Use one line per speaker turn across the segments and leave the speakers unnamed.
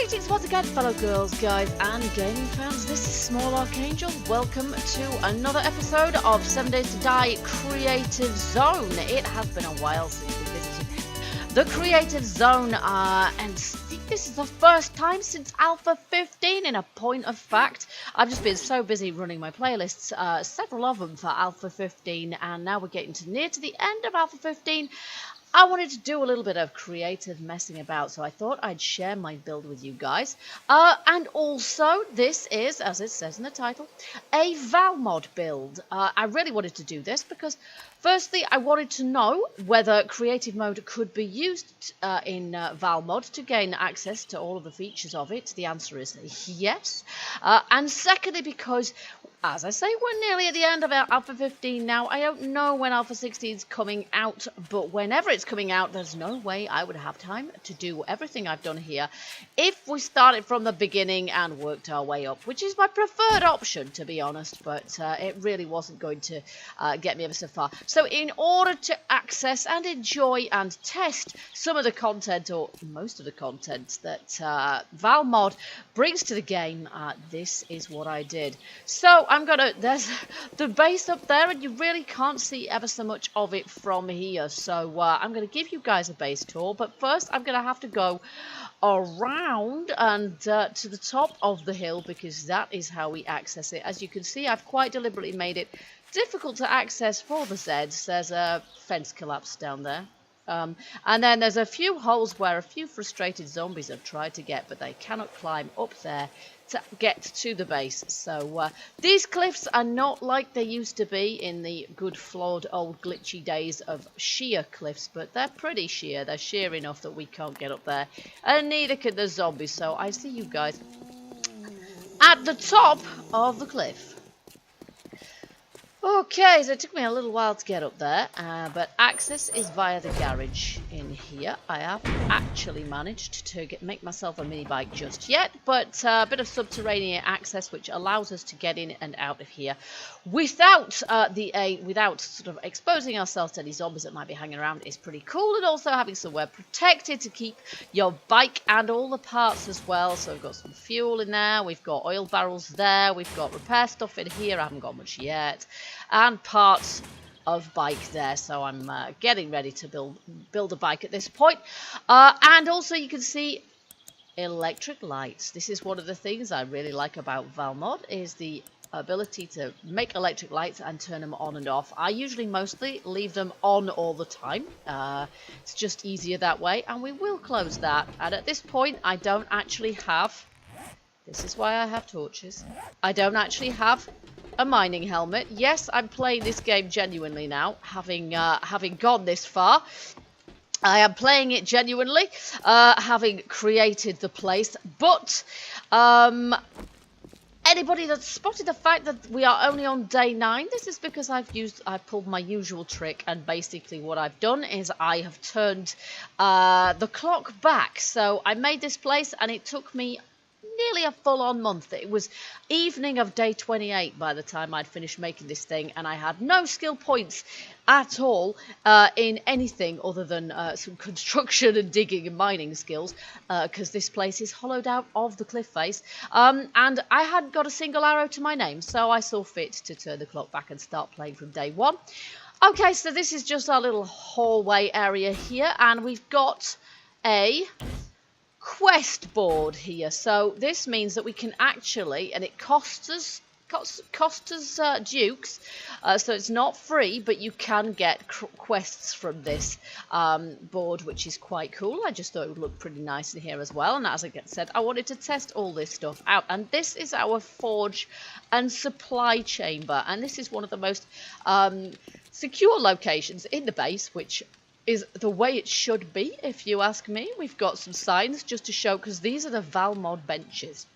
Greetings once again, fellow girls, guys, and gaming fans. This is Small Archangel. Welcome to another episode of 7 Days to Die Creative Zone. It has been a while since we visited the Creative Zone, and this is the first time since Alpha 15. In a point of fact, I've just been so busy running my playlists, several of them for Alpha 15, and now we're getting near to the end of Alpha 15. I wanted to do a little bit of creative messing about, so I thought I'd share my build with you guys. And also, this is, as it says in the title, a ValMod build. I really wanted to do this because, firstly, I wanted to know whether creative mode could be used in ValMod to gain access to all of the features of it. The answer is yes. And secondly, because, as I say, we're nearly at the end of Alpha 15 now. I don't know when Alpha 16 is coming out, but whenever it's coming out, there's no way I would have time to do everything I've done here if we started from the beginning and worked our way up, which is my preferred option, to be honest, but it really wasn't going to get me ever so far. So in order to access and enjoy and test some of the content, or most of the content, that ValMod brings to the game, this is what I did. So there's the base up there, and you really can't see ever so much of it from here. So I'm going to give you guys a base tour, but first I'm going to have to go around and to the top of the hill, because that is how we access it. As you can see, I've quite deliberately made it difficult to access for the Zeds. There's a fence collapse down there. And then there's a few holes where a few frustrated zombies have tried to get, but they cannot climb up there to get to the base. So these cliffs are not like they used to be in the good flawed old glitchy days of sheer cliffs, but they're pretty sheer. They're sheer enough that we can't get up there, and neither can the zombies. So I see you guys at the top of the cliff. Okay, so it took me a little while to get up there, but access is via the garage in here. I haven't actually managed to make myself a mini bike just yet, but a bit of subterranean access which allows us to get in and out of here without without sort of exposing ourselves to any zombies that might be hanging around is pretty cool, and also having somewhere protected to keep your bike and all the parts as well. So we've got some fuel in there, we've got oil barrels there, we've got repair stuff in here. I haven't got much yet. And parts of bike there, so I'm getting ready to build a bike at this point. And also you can see electric lights. This is one of the things I really like about ValMod, is the ability to make electric lights and turn them on and off. I usually mostly leave them on all the time. It's just easier that way, and we will close that. And at this point I don't actually have, this is why I have torches, I don't actually have a mining helmet. Yes, I'm playing this game genuinely now, having gone this far. I am playing it genuinely, having created the place, but anybody that's spotted the fact that we are only on day 9, this is because I've pulled my usual trick, and basically what I've done is I have turned the clock back. So I made this place, and it took me nearly a full-on month. It was evening of day 28 by the time I'd finished making this thing, and I had no skill points at all in anything other than some construction and digging and mining skills, because this place is hollowed out of the cliff face, and I hadn't got a single arrow to my name, so I saw fit to turn the clock back and start playing from day 1. Okay, so this is just our little hallway area here, and we've got a quest board here. So this means that we can actually, and it costs us dukes, so it's not free, but you can get quests from this board, which is quite cool. I just thought it would look pretty nice in here as well, and as I said, I wanted to test all this stuff out. And this is our forge and supply chamber, and this is one of the most secure locations in the base, which is the way it should be, if you ask me. We've got some signs just to show, because these are the ValMod benches.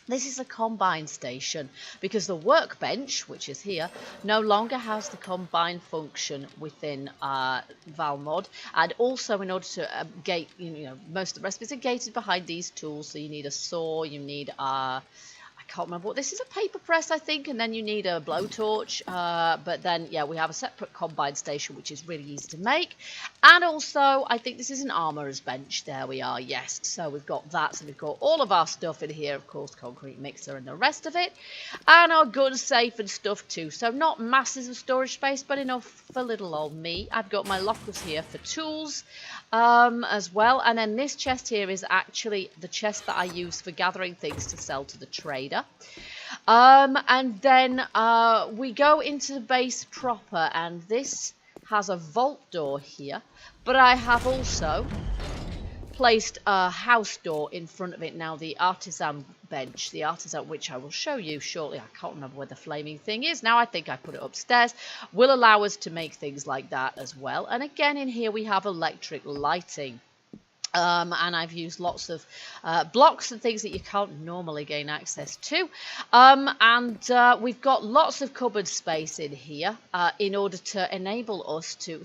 This is a combine station, because the workbench, which is here, no longer has the combine function within ValMod. And also, in order to gate, most of the recipes are gated behind these tools, so you need a saw, you need I can't remember what this is, a paper press, I think, and then you need a blowtorch. But then, yeah, we have a separate combine station, which is really easy to make. And also, I think this is an armourer's bench. There we are, yes. So we've got that. So we've got all of our stuff in here, of course, concrete mixer and the rest of it. And our gun safe and stuff too. So not masses of storage space, but enough for little old me. I've got my lockers here for tools as well. And then this chest here is actually the chest that I use for gathering things to sell to the trader. And then we go into the base proper, and this has a vault door here, but I have also placed a house door in front of it now, the artisan bench, the artisan, which I will show you shortly. I can't remember where the flaming thing is now. I think I put it upstairs. Will allow us to make things like that as well. And again, in here we have electric lighting. And I've used lots of blocks and things that you can't normally gain access to. We've got lots of cupboard space in here in order to enable us to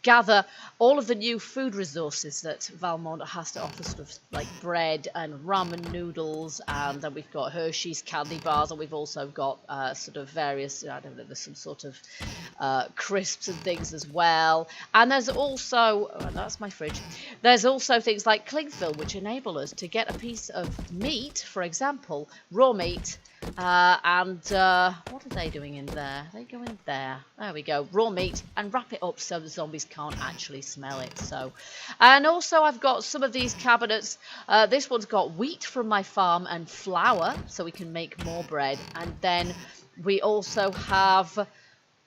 gather all of the new food resources that ValMod has to offer, sort of like bread and ramen noodles, and then we've got Hershey's candy bars, and we've also got sort of various, I don't know, there's some sort of crisps and things as well. And there's also, oh, that's my fridge, there's also things like cling film, which enable us to get a piece of meat, for example, raw meat. What are they doing in there? They go in there. There we go. Raw meat, and wrap it up so the zombies can't actually smell it. So, and also I've got some of these cabinets. This one's got wheat from my farm and flour, so we can make more bread. And then we also have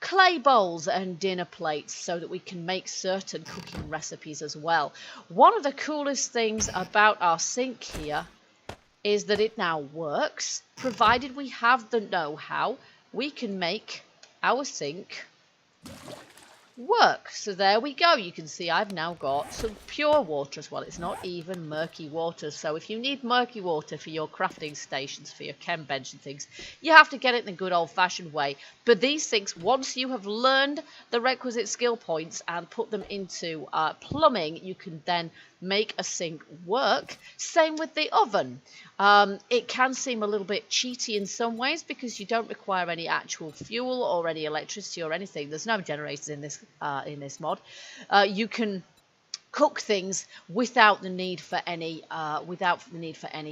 clay bowls and dinner plates so that we can make certain cooking recipes as well. One of the coolest things about our sink here is that it now works. Provided we have the know-how, we can make our sink work. So there we go. You can see I've now got some pure water as well. It's not even murky water. So if you need murky water for your crafting stations, for your chem bench and things, you have to get it in the good old-fashioned way. But these sinks, once you have learned the requisite skill points and put them into plumbing, you can then make a sink work. Same with the oven. It can seem a little bit cheaty in some ways because you don't require any actual fuel or any electricity or anything. There's no generators in this mod. You can cook things without the need for any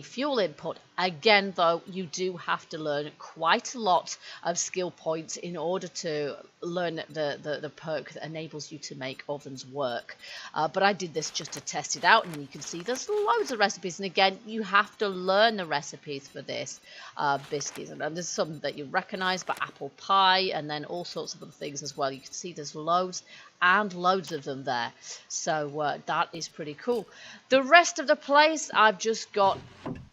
fuel input. Again, though, you do have to learn quite a lot of skill points in order to learn the perk that enables you to make ovens work. But I did this just to test it out, and you can see there's loads of recipes. And again, you have to learn the recipes for this biscuits. And there's some that you recognise, but apple pie, and then all sorts of other things as well. You can see there's loads and loads of them there. So that is pretty cool. The rest of the place, I've just got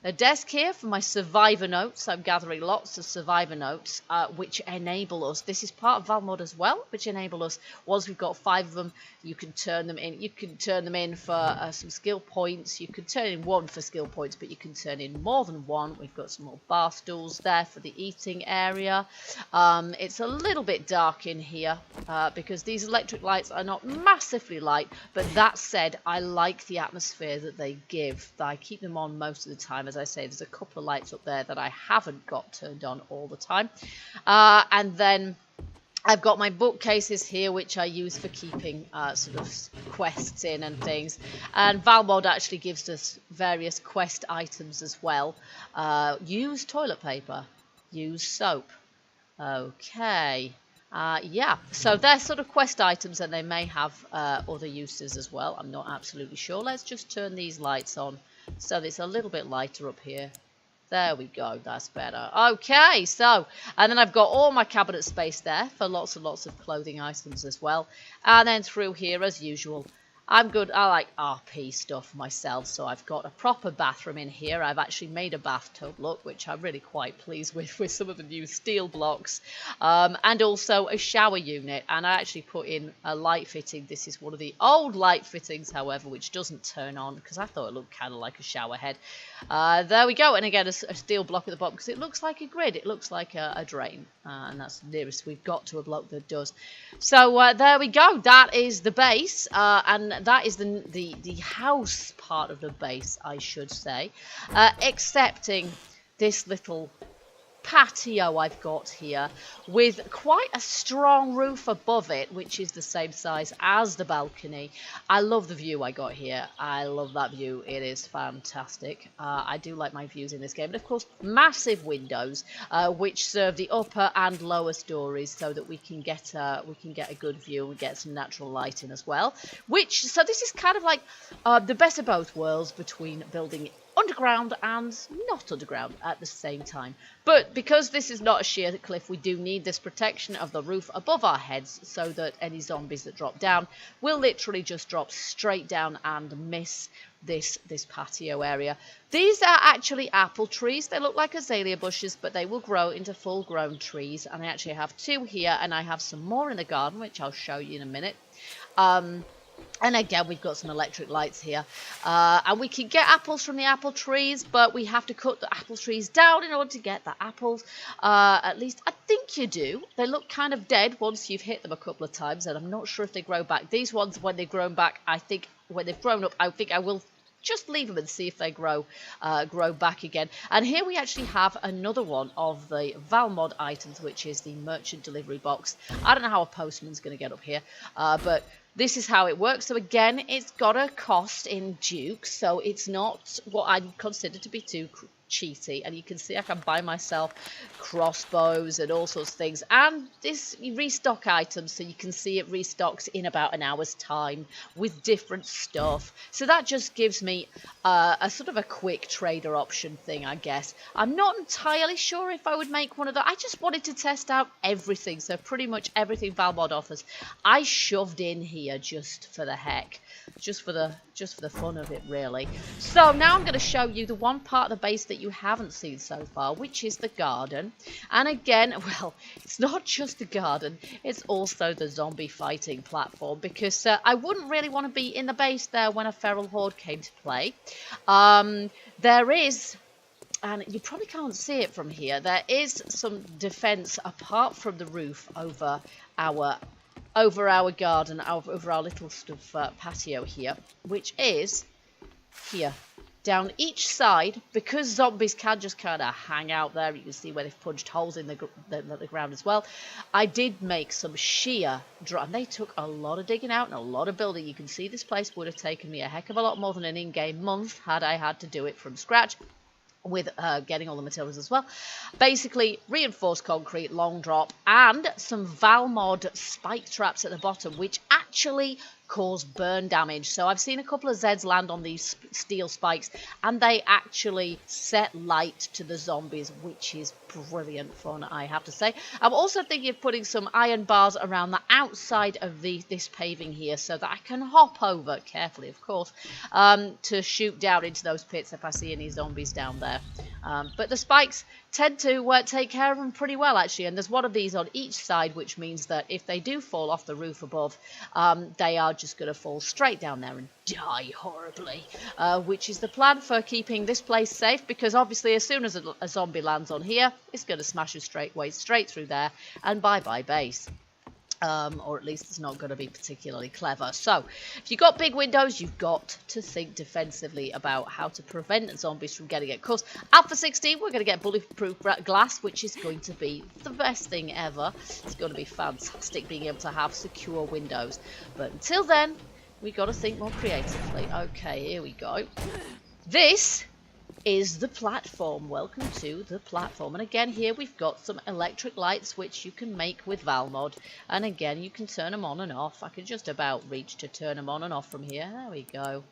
a desk here for my survivor notes. I'm gathering lots of survivor notes, which enable us. This is part of ValMod as well, which enable us, once we've got 5 of them, you can turn them in. You can turn them in for some skill points. You can turn in 1 for skill points, but you can turn in more than 1. We've got some more bar stools there for the eating area. It's a little bit dark in here because these electric lights are not massively light, but that said, I like the atmosphere that they give. I keep them on most of the time. As I say, there's a couple of lights up there that I haven't got turned on all the time. And then I've got my bookcases here, which I use for keeping sort of quests in and things. And ValMod actually gives us various quest items as well. Use toilet paper. Use soap. Okay. Yeah, so they're sort of quest items, and they may have other uses as well. I'm not absolutely sure. Let's just turn these lights on so that it's a little bit lighter up here. There we go, that's better. Okay, so, and then I've got all my cabinet space there for lots and lots of clothing items as well. And then through here, as usual, I'm good. I like RP stuff myself, so I've got a proper bathroom in here. I've actually made a bathtub look, which I'm really quite pleased with some of the new steel blocks, and also a shower unit. And I actually put in a light fitting. This is one of the old light fittings, however, which doesn't turn on because I thought it looked kind of like a shower head. There we go, and again a steel block at the bottom because it looks like a grid. It looks like a drain, and that's the nearest we've got to a block that does. So there we go. That is the base, and that is the house part of the base, I should say, excepting this little patio I've got here with quite a strong roof above it, which is the same size as the balcony. I love the view I got here. I love that view. It is fantastic. I do like my views in this game. And of course, massive windows which serve the upper and lower stories so that we can get a good view and get some natural lighting as well. So this is kind of like the best of both worlds between building underground and not underground at the same time. But because this is not a sheer cliff, we do need this protection of the roof above our heads so that any zombies that drop down will literally just drop straight down and miss this patio area. These are actually apple trees. They look like azalea bushes, but they will grow into full-grown trees. And I actually have 2 here, and I have some more in the garden, which I'll show you in a minute. And again, we've got some electric lights here. And we can get apples from the apple trees, but we have to cut the apple trees down in order to get the apples. At least, I think you do. They look kind of dead once you've hit them a couple of times, and I'm not sure if they grow back. These ones, when they've grown back, I think when they've grown up, I think I will just leave them and see if they grow back again. And here we actually have another one of the ValMod items, which is the merchant delivery box. I don't know how a postman's going to get up here, but this is how it works. So again, it's got a cost in Duke, so it's not what I'd consider to be too cheaty. And you can see I can buy myself crossbows and all sorts of things. And this restock items, so you can see it restocks in about an hour's time with different stuff. So that just gives me a sort of a quick trader option thing, I guess. I'm not entirely sure if I would make one of those. I just wanted to test out everything. So pretty much everything ValMod offers, I shoved in here just for the heck. Just for the fun of it, really. So now I'm going to show you the one part of the base that you haven't seen so far, which is the garden. And again, well, it's not just the garden, it's also the zombie fighting platform, because I wouldn't really want to be in the base there when a feral horde came to play. There is, and you probably can't see it from here, there is some defense apart from the roof over our garden, over our little patio here, which is here. Down each side, because zombies can just kind of hang out there. You can see where they've punched holes in the ground as well. I did make some sheer, and they took a lot of digging out and a lot of building. You can see this place would have taken me a heck of a lot more than an in-game month had I had to do it from scratch, with getting all the materials as well. Basically, reinforced concrete, long drop, and some ValMod spike traps at the bottom, which actually cause burn damage. So I've seen a couple of Zeds land on these steel spikes, and they actually set light to the zombies, which is brilliant fun, I have to say. I'm also thinking of putting some iron bars around the outside of this paving here, so that I can hop over, carefully of course, to shoot down into those pits if I see any zombies down there. But the spikes tend to take care of them pretty well, actually, and there's one of these on each side, which means that if they do fall off the roof above, they are just going to fall straight down there and die horribly, which is the plan for keeping this place safe, because obviously as soon as a zombie lands on here, it's going to smash it straight through there, and bye-bye base. Or at least it's not going to be particularly clever. So, if you've got big windows, you've got to think defensively about how to prevent zombies from getting it. Of course, Alpha 16, we're going to get bulletproof glass, which is going to be the best thing ever. It's going to be fantastic being able to have secure windows. But until then, we've got to think more creatively. Okay, here we go. This is the platform. Welcome to the platform. And again, here we've got some electric lights which you can make with ValMod, and again you can turn them on and off. I can just about reach to turn them on and off from here. There we go.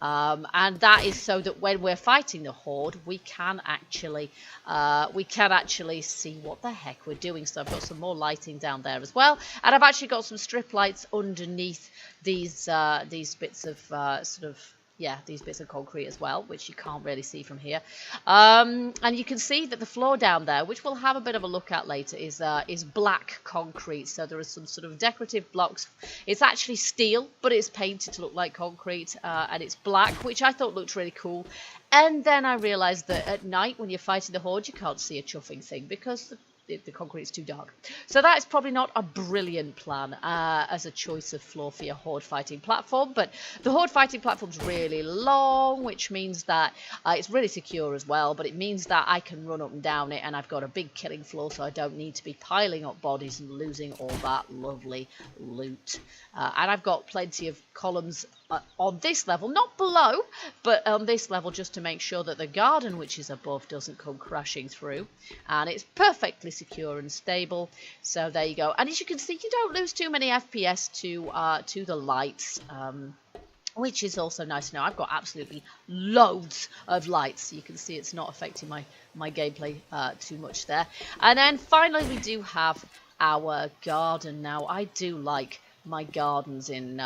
And that is so that when we're fighting the Horde, we can actually see what the heck we're doing. So I've got some more lighting down there as well, and I've actually got some strip lights underneath these bits of these bits of concrete as well, which you can't really see from here. And you can see that the floor down there, which we'll have a bit of a look at later, is black concrete. So there are some sort of decorative blocks. It's actually steel, but it's painted to look like concrete, and it's black, which I thought looked really cool. And then I realised that at night, when you're fighting the Horde, you can't see a chuffing thing, because the concrete's too dark. So that is probably not a brilliant plan as a choice of floor for your Horde fighting platform. But the Horde fighting platform's really long, which means that it's really secure as well. But it means that I can run up and down it, and I've got a big killing floor, so I don't need to be piling up bodies and losing all that lovely loot. And I've got plenty of columns on this level, not below, but on this level, just to make sure that the garden which is above doesn't come crashing through. And it's perfectly secure and stable. So there you go. And as you can see, you don't lose too many FPS to the lights. Which is also nice to know. I've got absolutely loads of lights. You can see it's not affecting my gameplay too much there. And then finally we do have our garden. Now I do like my gardens in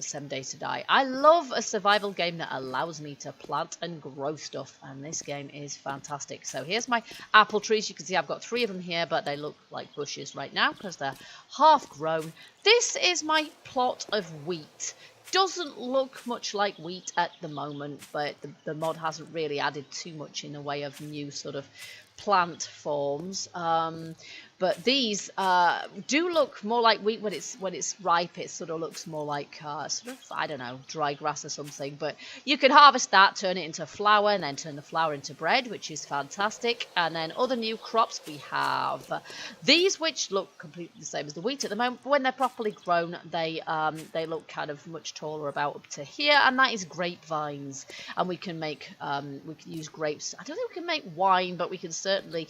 7 Days to Die. I love a survival game that allows me to plant and grow stuff, and this game is fantastic. So here's my apple trees. You can see I've got 3 of them here, but they look like bushes right now because they're half grown. This is my plot of wheat. Doesn't look much like wheat at the moment, but the mod hasn't really added too much in the way of new sort of plant forms. But these do look more like wheat when it's ripe. It sort of looks more like sort of, I don't know, dry grass or something. But you can harvest that, turn it into flour, and then turn the flour into bread, which is fantastic. And then other new crops, we have these, which look completely the same as the wheat at the moment. But when they're properly grown, they look kind of much taller, about up to here. And that is grapevines. And we can make we can use grapes. I don't think we can make wine, but we can certainly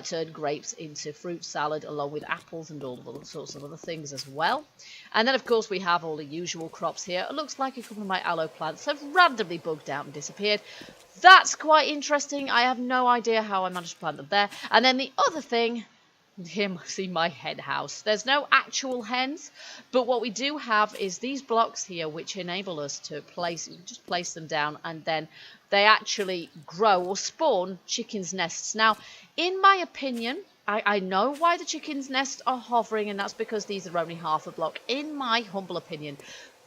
turn grapes into fruit salad, along with apples and all sorts of other things as well. And then of course we have all the usual crops here. It looks like a couple of my aloe plants have randomly bugged out and disappeared. That's quite interesting. I have no idea how I managed to plant them there. And then the other thing, here see my hen house. There's no actual hens, but what we do have is these blocks here which enable us to just place them down, and then they actually grow or spawn chickens' nests. Now, in my opinion, I know why the chickens' nests are hovering, and that's because these are only half a block. In my humble opinion,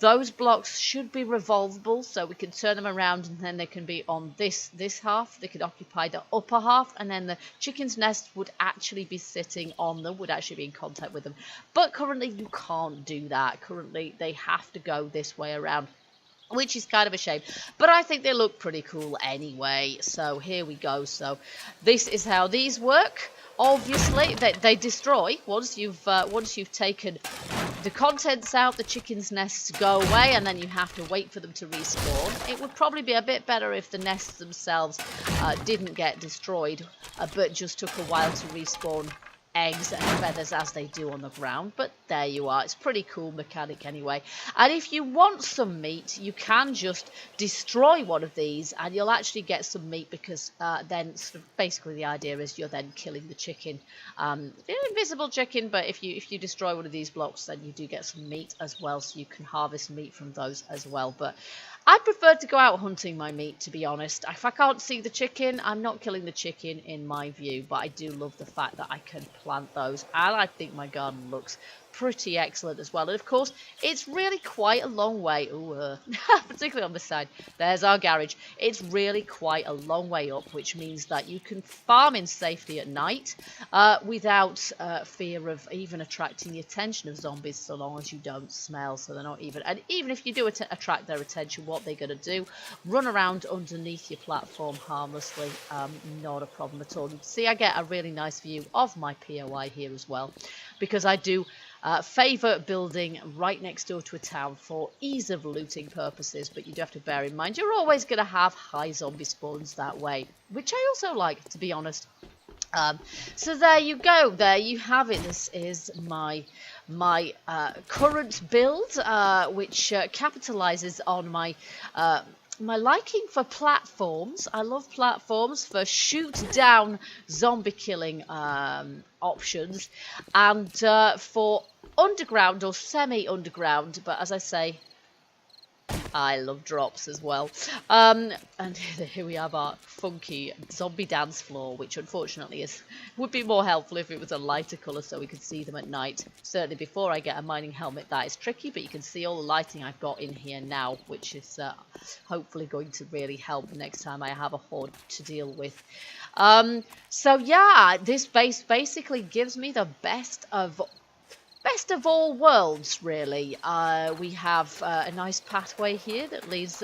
those blocks should be revolvable, so we can turn them around and then they can be on this half. They could occupy the upper half, and then the chicken's nest would actually be sitting on them, would actually be in contact with them. But currently you can't do that. Currently they have to go this way around, which is kind of a shame, but I think they look pretty cool anyway. So here we go. So this is how these work. Obviously they destroy once you've taken the contents out. The chickens' nests go away, and then you have to wait for them to respawn. It would probably be a bit better if the nests themselves didn't get destroyed, but just took a while to respawn eggs and feathers as they do on the ground. But there you are. It's pretty cool mechanic anyway. And if you want some meat, you can just destroy one of these and you'll actually get some meat, because then sort of basically the idea is you're then killing the chicken, the invisible chicken. But if you destroy one of these blocks, then you do get some meat as well, so you can harvest meat from those as well. But I prefer to go out hunting my meat, to be honest. If I can't see the chicken, I'm not killing the chicken in my view, but I do love the fact that I can plant those, and I think my garden looks pretty excellent as well. And of course, it's really quite a long way, particularly on this side. There's our garage. It's really quite a long way up, which means that you can farm in safety at night without fear of even attracting the attention of zombies, so long as you don't smell. So they're not even, and even if you do attract their attention, what they're going to do, run around underneath your platform harmlessly. Not a problem at all. You can see I get a really nice view of my POI here as well, because I do favour building right next door to a town for ease of looting purposes. But you do have to bear in mind you're always going to have high zombie spawns that way, which I also like, to be honest. So there you go. There you have it. This is my current build, which capitalizes on my my liking for platforms. I love platforms for shoot down zombie killing options, and for underground or semi underground, but as I say, I love drops as well. And here we have our funky zombie dance floor, which unfortunately would be more helpful if it was a lighter colour so we could see them at night. Certainly before I get a mining helmet that is tricky, but you can see all the lighting I've got in here now, which is hopefully going to really help next time I have a horde to deal with. So yeah, this base basically gives me the best of all worlds, really. We have a nice pathway here that leads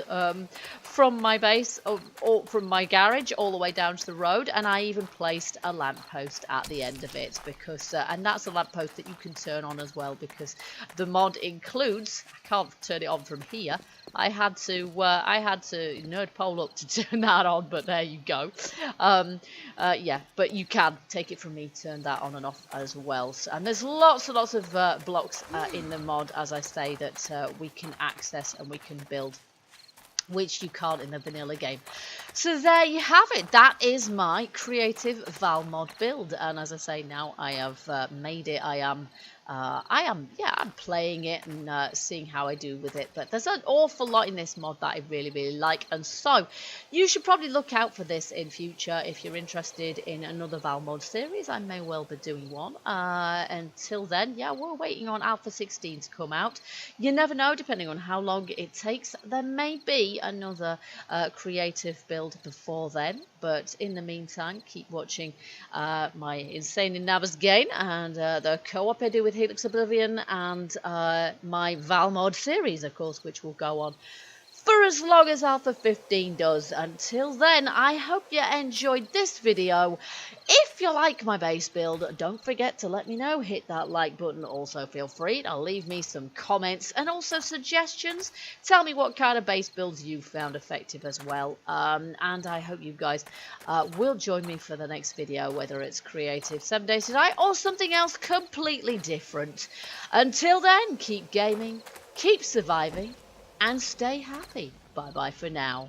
from my base, or from my garage, all the way down to the road, and I even placed a lamppost at the end of it, because, and that's a lamppost that you can turn on as well, because the mod includes, I can't turn it on from here, I had to nerd pole up to turn that on, but there you go. Yeah, but you can take it from me, turn that on and off as well. So, and there's lots and lots of blocks in the mod, as I say, that we can access and we can build, which you can't in the vanilla game. So there you have it. That is my creative ValMod build, and as I say, now I have made it. I'm playing it and seeing how I do with it. But there's an awful lot in this mod that I really, really like, and so you should probably look out for this in future if you're interested in another ValMod series. I may well be doing one. Until then, yeah, we're waiting on Alpha 16 to come out. You never know, depending on how long it takes. There may be another creative build before then, but in the meantime, keep watching my Insane in Navas game and the co-op I do with Helix Oblivion, and my ValMod series, of course, which will go on for as long as Alpha 15 does. Until then, I hope you enjoyed this video. If you like my base build, don't forget to let me know. Hit that like button. Also, feel free to leave me some comments and also suggestions. Tell me what kind of base builds you found effective as well. And I hope you guys will join me for the next video, whether it's creative 7 days to die or something else completely different. Until then, keep gaming, keep surviving, and stay happy. Bye bye for now.